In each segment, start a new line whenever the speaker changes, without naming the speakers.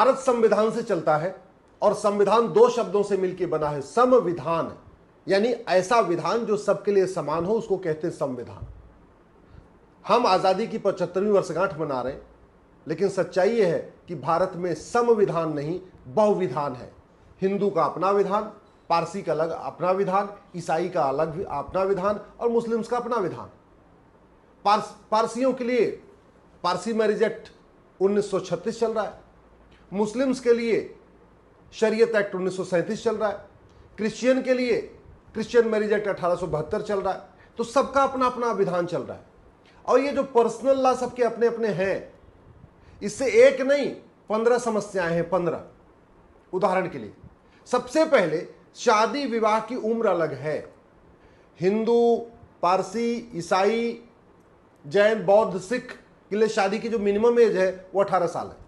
भारत संविधान से चलता है और संविधान दो शब्दों से मिलकर बना है, संविधान, यानी ऐसा विधान जो सबके लिए समान हो, उसको कहते हैं संविधान। हम आजादी की 75वीं वर्षगांठ मना रहे हैं, लेकिन सच्चाई यह है कि भारत में संविधान नहीं बहुविधान है। हिंदू का अपना विधान, पारसी का अलग अपना विधान, ईसाई का अलग अपना विधान और मुस्लिम्स का अपना विधान। पारसियों के लिए पारसी मैरिज एक्ट 1936 चल रहा है, मुस्लिम्स के लिए शरीयत एक्ट 1937 चल रहा है, क्रिश्चियन के लिए क्रिश्चियन मैरिज एक्ट 1872 चल रहा है। तो सबका अपना अपना विधान चल रहा है। और ये जो पर्सनल लॉ सबके अपने अपने हैं, इससे एक नहीं 15 समस्याएं हैं, 15। उदाहरण के लिए सबसे पहले शादी विवाह की उम्र अलग है। हिंदू, पारसी, ईसाई, जैन, बौद्ध, सिख के लिए शादी की जो मिनिमम एज है वो 18 साल है।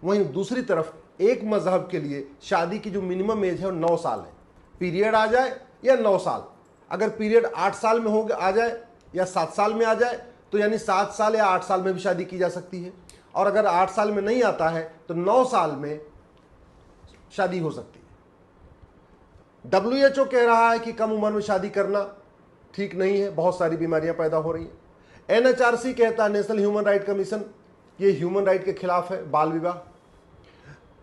वहीं दूसरी तरफ एक मजहब के लिए शादी की जो मिनिमम एज है वो 9 साल है। पीरियड आ जाए या 9 साल, अगर पीरियड 8 साल में हो आ जाए या 7 साल में आ जाए तो यानी 7 साल या 8 साल में भी शादी की जा सकती है। और अगर 8 साल में नहीं आता है तो 9 साल में शादी हो सकती है। WHO कह रहा है कि कम उम्र में शादी करना ठीक नहीं है, बहुत सारी बीमारियां पैदा हो रही हैं। NHRC कहता है, नेशनल ह्यूमन राइट कमीशन, ये ह्यूमन राइट के खिलाफ है बाल विवाह।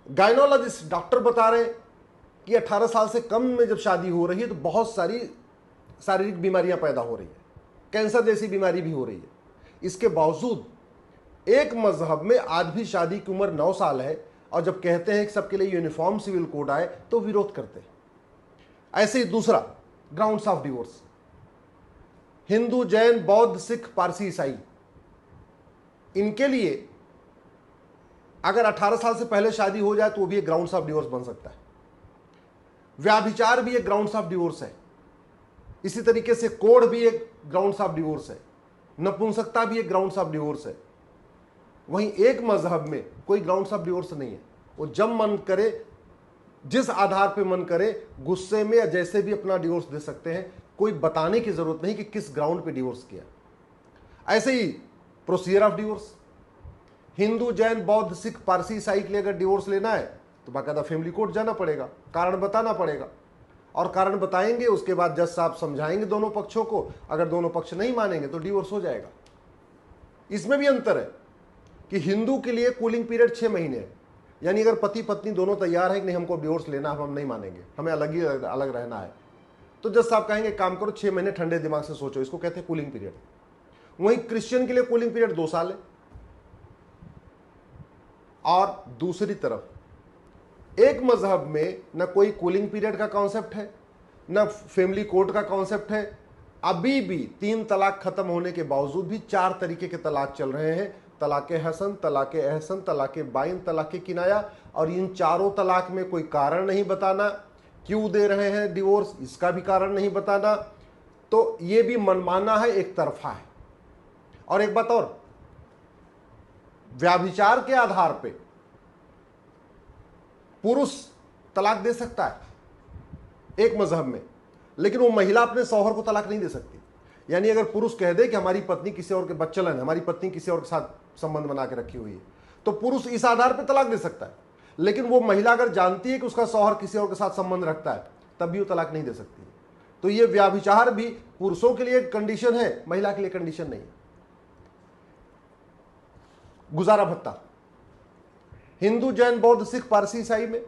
गायनोलॉजिस्ट डॉक्टर बता रहे हैं कि 18 साल से कम में जब शादी हो रही है तो बहुत सारी शारीरिक बीमारियां पैदा हो रही है, कैंसर जैसी बीमारी भी हो रही है। इसके बावजूद एक मजहब में आज भी शादी की उम्र 9 साल है, और जब कहते हैं कि सबके लिए यूनिफॉर्म सिविल कोड आए तो विरोध करते हैं। ऐसे ही दूसरा, grounds of divorce. Hindu, Jain, Bauddh, Sikh, Parsi, ईसाई, इनके लिए अगर 18 साल से पहले शादी हो जाए तो वो भी एक ग्राउंड्स ऑफ डिवोर्स बन सकता है। व्याभिचार भी एक ग्राउंड्स ऑफ डिवोर्स है। इसी तरीके से कोढ़ भी एक ग्राउंड्स ऑफ डिवोर्स है। नपुंसकता भी एक ग्राउंड्स ऑफ डिवोर्स है। वहीं एक मजहब में कोई ग्राउंड्स ऑफ डिवोर्स नहीं है। वो जब मन करे, जिस आधार पे मन करे, गुस्से में या जैसे भी अपना डिवोर्स दे सकते हैं। कोई बताने की जरूरत नहीं कि किस ग्राउंड पे डिवोर्स किया। ऐसे ही procedure of divorce, Hindu, Jain, Bauddh, Sikh, Parsi, ईसाई के लिए अगर डिवोर्स लेना है तो बाकायदा फैमिली कोर्ट जाना पड़ेगा, कारण बताना पड़ेगा, और कारण बताएंगे, उसके बाद जज साहब समझाएंगे दोनों पक्षों को। अगर दोनों पक्ष नहीं मानेंगे तो डिवोर्स हो जाएगा। इसमें भी अंतर है कि हिंदू के लिए कूलिंग पीरियड 6 महीने है, यानी अगर पति पत्नी दोनों तैयार है कि नहीं हमको डिवोर्स लेना है, हम नहीं मानेंगे, हमें अलग रहना है, तो जज साहब कहेंगे काम करो, 6 महीने ठंडे दिमाग से सोचो, इसको कहते हैं कूलिंग पीरियड। वहीं क्रिश्चियन के लिए कूलिंग पीरियड 2 साल है। और दूसरी तरफ एक मजहब में न कोई कूलिंग पीरियड का कॉन्सेप्ट है, न फैमिली कोर्ट का कॉन्सेप्ट है। अभी भी 3 तलाक खत्म होने के बावजूद भी 4 तरीके के तलाक चल रहे हैं। तलाके हसन, तलाके एहसन, तलाके बाइन, तलाके किनाया। और इन चारों तलाक में कोई कारण नहीं बताना, क्यों दे रहे हैं डिवोर्स इसका भी कारण नहीं बताना। तो ये भी मनमाना है, एक तरफा है। और एक बात और, व्याभिचार के आधार पे पुरुष तलाक दे सकता है एक मजहब में, लेकिन वो महिला अपने शौहर को तलाक नहीं दे सकती। यानी अगर पुरुष कह दे कि हमारी पत्नी किसी और के बच्चलन है, हमारी पत्नी किसी और के साथ संबंध बना के रखी हुई है, तो पुरुष इस आधार पर तलाक दे सकता है। लेकिन वो महिला अगर जानती है कि उसका शौहर किसी और के साथ संबंध रखता है, तब भी वो तलाक नहीं दे सकती है। तो ये व्याभिचार भी पुरुषों के लिए कंडीशन है, महिला के लिए कंडीशन नहीं है। गुजारा भत्ता, हिंदू, जैन, बौद्ध, सिख, पारसी, ईसाई में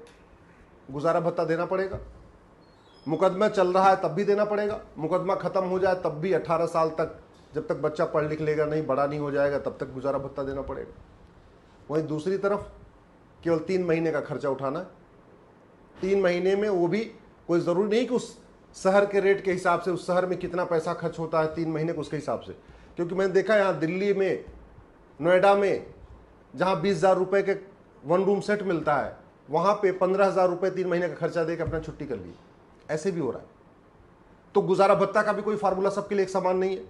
गुजारा भत्ता देना पड़ेगा। मुकदमा चल रहा है तब भी देना पड़ेगा, मुकदमा खत्म हो जाए तब भी 18 साल तक, जब तक बच्चा पढ़ लिख लेगा नहीं, बड़ा नहीं हो जाएगा, तब तक गुजारा भत्ता देना पड़ेगा। वहीं दूसरी तरफ केवल 3 महीने का खर्चा उठाना है। 3 महीने में वो भी कोई ज़रूरी नहीं कि उस शहर के रेट के हिसाब से, उस शहर में कितना पैसा खर्च होता है 3 महीने को उसके हिसाब से। क्योंकि मैंने देखा यहाँ दिल्ली में, नोएडा में, जहाँ 20,000 रुपये के 1 रूम सेट मिलता है, वहाँ पे 15,000 रुपये 3 महीने का खर्चा देकर अपना छुट्टी कर ली। ऐसे भी हो रहा है। तो गुजारा भत्ता का भी कोई फार्मूला सबके लिए एक समान नहीं है।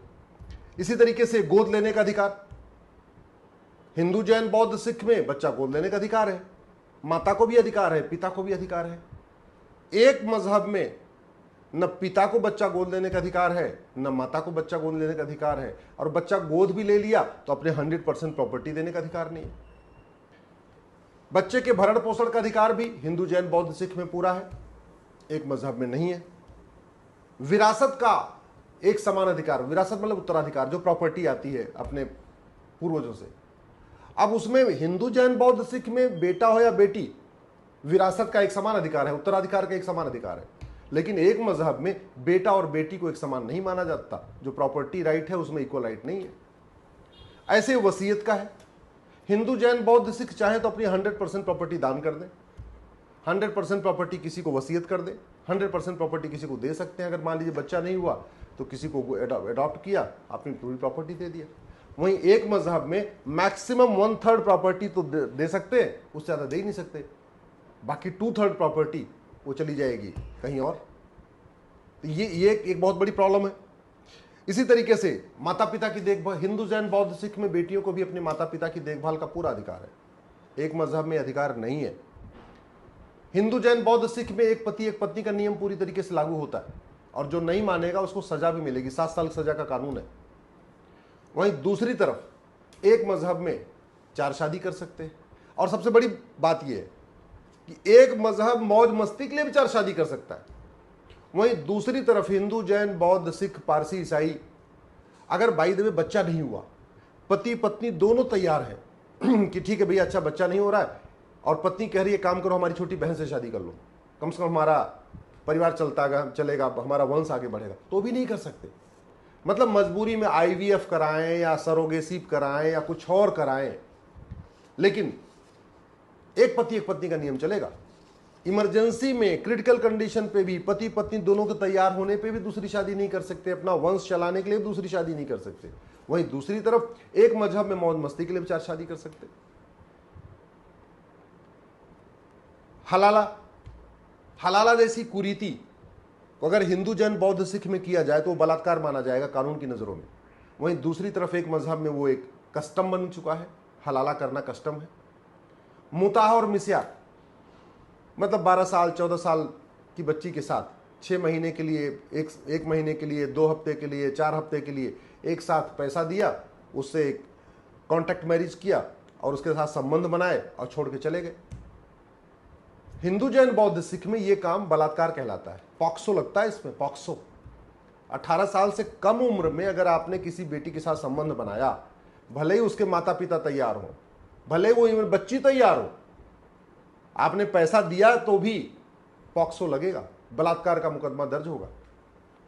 इसी तरीके से गोद लेने का अधिकार, हिंदू, जैन, बौद्ध, सिख में बच्चा गोद लेने का अधिकार है, माता को भी अधिकार है, पिता को भी अधिकार है। एक मजहब में न पिता को बच्चा गोद लेने का अधिकार है, न माता को बच्चा गोद लेने का अधिकार है, और बच्चा गोद भी ले लिया तो अपने 100% प्रॉपर्टी देने का अधिकार नहीं है। बच्चे के भरण पोषण का अधिकार भी हिंदू जैन बौद्ध सिख में पूरा है, एक मजहब में नहीं है। विरासत का एक समान अधिकार, विरासत मतलब उत्तराधिकार, जो प्रॉपर्टी आती है अपने पूर्वजों से, अब उसमें हिंदू जैन बौद्ध सिख में बेटा हो या बेटी, विरासत का एक समान अधिकार है, उत्तराधिकार का एक समान अधिकार है। लेकिन एक मजहब में बेटा और बेटी को एक समान नहीं माना जाता, जो प्रॉपर्टी राइट है उसमें इक्वल राइट नहीं है। ऐसे वसीयत का है, हिंदू जैन बौद्ध सिख चाहे तो अपनी 100% प्रॉपर्टी दान कर दें, 100% प्रॉपर्टी किसी को वसीयत कर दें, 100% प्रॉपर्टी किसी को दे सकते हैं। अगर मान लीजिए बच्चा नहीं हुआ तो किसी को अडॉप्ट किया, अपनी पूरी प्रॉपर्टी दे दिया। वहीं एक मजहब में मैक्सिमम 1/3 प्रॉपर्टी तो दे सकते हैं, उससे ज़्यादा दे ही नहीं सकते, बाकी 2/3 प्रॉपर्टी वो चली जाएगी कहीं और। तो ये एक बहुत बड़ी प्रॉब्लम है। इसी तरीके से माता पिता की देखभाल, हिंदू जैन बौद्ध सिख में बेटियों को भी अपने माता पिता की देखभाल का पूरा अधिकार है, एक मजहब में अधिकार नहीं है। हिंदू जैन बौद्ध सिख में एक पति एक पत्नी का नियम पूरी तरीके से लागू होता है, और जो नहीं मानेगा उसको सजा भी मिलेगी, 7 साल की सजा का कानून है। वहीं दूसरी तरफ एक मजहब में 4 शादी कर सकते हैं, और सबसे बड़ी बात यह है कि एक मजहब मौज मस्ती के लिए भी 4 शादी कर सकता है। वहीं दूसरी तरफ हिंदू जैन बौद्ध सिख पारसी ईसाई, अगर बाई द वे बच्चा नहीं हुआ, पति पत्नी दोनों तैयार हैं कि ठीक है भैया अच्छा बच्चा नहीं हो रहा है, और पत्नी कह रही है काम करो हमारी छोटी बहन से शादी कर लो, कम से कम हमारा परिवार चलेगा, हमारा वंश आगे बढ़ेगा, तो भी नहीं कर सकते। मतलब मजबूरी में IVF कराएं या सरोगेसी कराएं या कुछ और कराएं, लेकिन एक पति एक पत्नी का नियम चलेगा। इमरजेंसी में क्रिटिकल कंडीशन पे भी पति पत्नी दोनों के तैयार होने पे भी दूसरी शादी नहीं कर सकते, अपना वंश चलाने के लिए दूसरी शादी नहीं कर सकते। वहीं दूसरी तरफ एक मजहब में मौज मस्ती के लिए भी 4 शादी कर सकते। हलाला जैसी कुरीति को अगर हिंदू जैन बौद्ध सिख में किया जाए तो वो बलात्कार माना जाएगा कानून की नजरों में। वहीं दूसरी तरफ एक मजहब में वो एक कस्टम बन चुका है, हलाला करना कस्टम है। मुताह और मिस्यार मतलब 12 साल 14 साल की बच्ची के साथ 6 महीने के लिए, एक महीने के लिए, 2 हफ्ते के लिए, 4 हफ्ते के लिए एक साथ पैसा दिया, उससे एक कॉन्ट्रैक्ट मैरिज किया और उसके साथ संबंध बनाए और छोड़ के चले गए। हिंदू जैन बौद्ध सिख में यह काम बलात्कार कहलाता है, पॉक्सो लगता है इसमें, पॉक्सो। 18 साल से कम उम्र में अगर आपने किसी बेटी के साथ संबंध बनाया, भले ही उसके माता पिता तैयार हो, भले वो बच्ची तैयार हो, आपने पैसा दिया तो भी पॉक्सो लगेगा, बलात्कार का मुकदमा दर्ज होगा।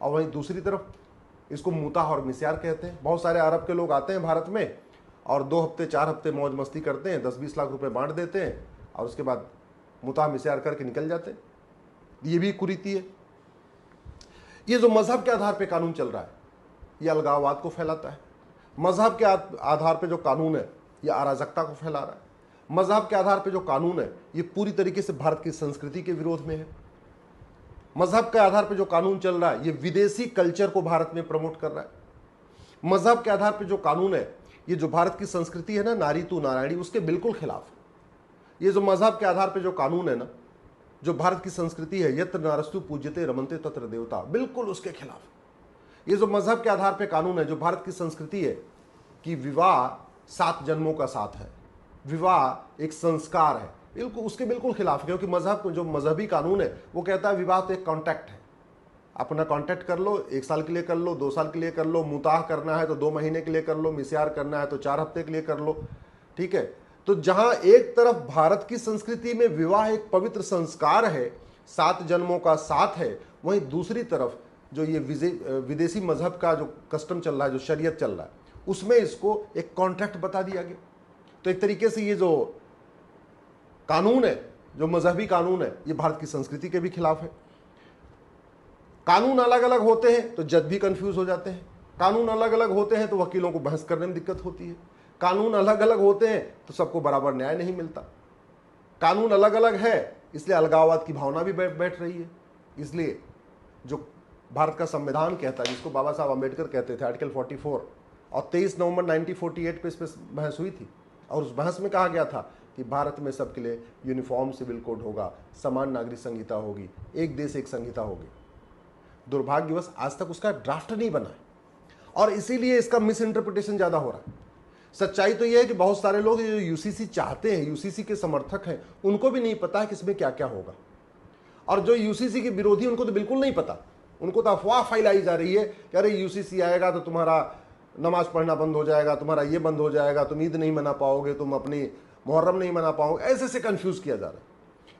और वहीं दूसरी तरफ इसको मुताह और मिस्यार कहते हैं। बहुत सारे अरब के लोग आते हैं भारत में और 2 हफ्ते 4 हफ्ते मौज मस्ती करते हैं, 10-20 लाख रुपए बांट देते हैं और उसके बाद मुताह मिस्यार करके निकल जाते हैं। ये भी कुरीति है। ये जो मजहब के आधार पर कानून चल रहा है, ये अलगाववाद को फैलाता है। मजहब के आधार पर जो कानून है, ये अराजकता को फैला रहा है। मजहब के आधार पर जो कानून है, ये पूरी तरीके से भारत की संस्कृति के विरोध में है। मजहब के आधार पर जो कानून चल रहा है, ये विदेशी कल्चर को भारत में प्रमोट कर रहा है। मजहब के आधार पर जो कानून है, ये जो भारत की संस्कृति है ना, नारी तू नारायणी, उसके बिल्कुल खिलाफ है। ये जो मजहब के आधार पर जो कानून है ना, जो भारत की संस्कृति है, यत्र नारस्तु पूज्यते रमन्ते तत्र देवता, बिल्कुल उसके खिलाफ। ये जो मजहब के आधार पर कानून है, जो भारत की संस्कृति है कि विवाह 7 जन्मों का साथ है, विवाह एक संस्कार है, बिल्कुल उसके बिल्कुल खिलाफ है। क्योंकि मजहब जो मजहबी कानून है वो कहता है विवाह तो एक कॉन्ट्रैक्ट है, अपना कॉन्ट्रैक्ट कर लो, 1 साल के लिए कर लो, 2 साल के लिए कर लो, मुताह करना है तो 2 महीने के लिए कर लो, मिस्यार करना है तो 4 हफ्ते के लिए कर लो, ठीक है। तो जहां एक तरफ भारत की संस्कृति में विवाह एक पवित्र संस्कार है, 7 जन्मों का साथ है, वहीं दूसरी तरफ जो ये विदेशी मजहब का जो कस्टम चल रहा है, जो शरीयत चल रहा है, उसमें इसको एक कॉन्ट्रैक्ट बता दिया गया। तो एक तरीके से ये जो कानून है, जो मजहबी कानून है, ये भारत की संस्कृति के भी खिलाफ है। कानून अलग अलग होते हैं तो जज भी कंफ्यूज हो जाते हैं, कानून अलग अलग होते हैं तो वकीलों को बहस करने में दिक्कत होती है, कानून अलग अलग होते हैं तो सबको बराबर न्याय नहीं मिलता। कानून अलग अलग है इसलिए अलगाववाद की भावना भी बैठ रही है। इसलिए जो भारत का संविधान कहता है, जिसको बाबा साहब अम्बेडकर कहते थे, आर्टिकल 44, और 23 नवंबर 1948 पे इस पर बहस हुई थी, और उस बहस में कहा गया था कि भारत में सबके लिए यूनिफॉर्म सिविल कोड होगा, समान नागरिक संहिता होगी, एक देश एक संहिता होगी। दुर्भाग्यवश आज तक उसका ड्राफ्ट नहीं बना है और इसीलिए इसका मिस इंटरप्रिटेशन ज़्यादा हो रहा है। सच्चाई तो यह है कि बहुत सारे लोग जो यूसीसी चाहते हैं, यूसीसी के समर्थक हैं, उनको भी नहीं पता है कि इसमें क्या क्या होगा। और जो यूसीसी के विरोधी, उनको तो बिल्कुल नहीं पता। उनको तो अफवाह फैलाई जा रही है कि अरे यूसीसी आएगा तो तुम्हारा नमाज पढ़ना बंद हो जाएगा, तुम्हारा ये बंद हो जाएगा, तुम ईद नहीं मना पाओगे, तुम अपनी मुहर्रम नहीं मना पाओगे, ऐसे से कंफ्यूज किया जा रहा है।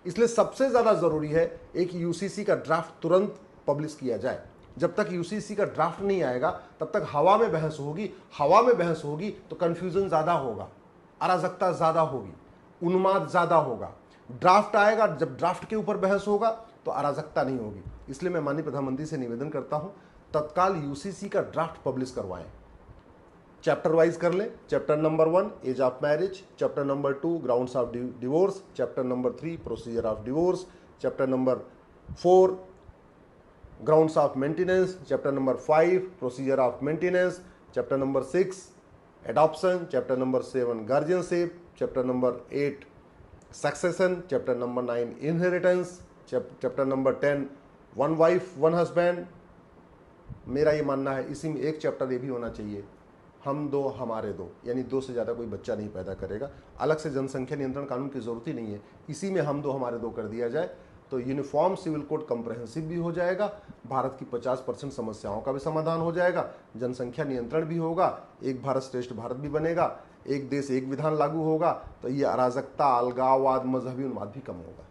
इसलिए सबसे ज़्यादा ज़रूरी है एक यूसीसी का ड्राफ्ट तुरंत पब्लिश किया जाए। जब तक यूसीसी का ड्राफ्ट नहीं आएगा तब तक हवा में बहस होगी, हवा में बहस होगी तो कन्फ्यूज़न ज़्यादा होगा, अराजकता ज़्यादा होगी, उन्माद ज़्यादा होगा। ड्राफ्ट आएगा, जब ड्राफ्ट के ऊपर बहस होगा तो अराजकता नहीं होगी। इसलिए मैं माननीय प्रधानमंत्री से निवेदन करता हूं, तत्काल यूसीसी का ड्राफ्ट पब्लिश करवाएं। चैप्टर वाइज कर लें। Chapter number 1 age of marriage, chapter number 2 grounds of divorce, chapter number 3 procedure of divorce, chapter number 4 grounds of maintenance, chapter number 5 procedure of maintenance, chapter number 6 adoption, chapter number 7 guardianship, chapter number 8 succession, chapter number 9 inheritance, chapter number 10 one wife one husband. मेरा ये मानना है इसी में एक chapter ये भी होना चाहिए, हम दो हमारे दो, यानी 2 से ज़्यादा कोई बच्चा नहीं पैदा करेगा। अलग से जनसंख्या नियंत्रण कानून की ज़रूरत ही नहीं है, इसी में हम दो हमारे दो कर दिया जाए तो यूनिफॉर्म सिविल कोड कंप्रहेंसिव भी हो जाएगा, भारत की 50% समस्याओं का भी समाधान हो जाएगा, जनसंख्या नियंत्रण भी होगा, एक भारत श्रेष्ठ भारत भी बनेगा, एक देश एक विधान लागू होगा, तो ये अराजकता, अलगाववाद, मजहबी उन्माद भी कम होगा।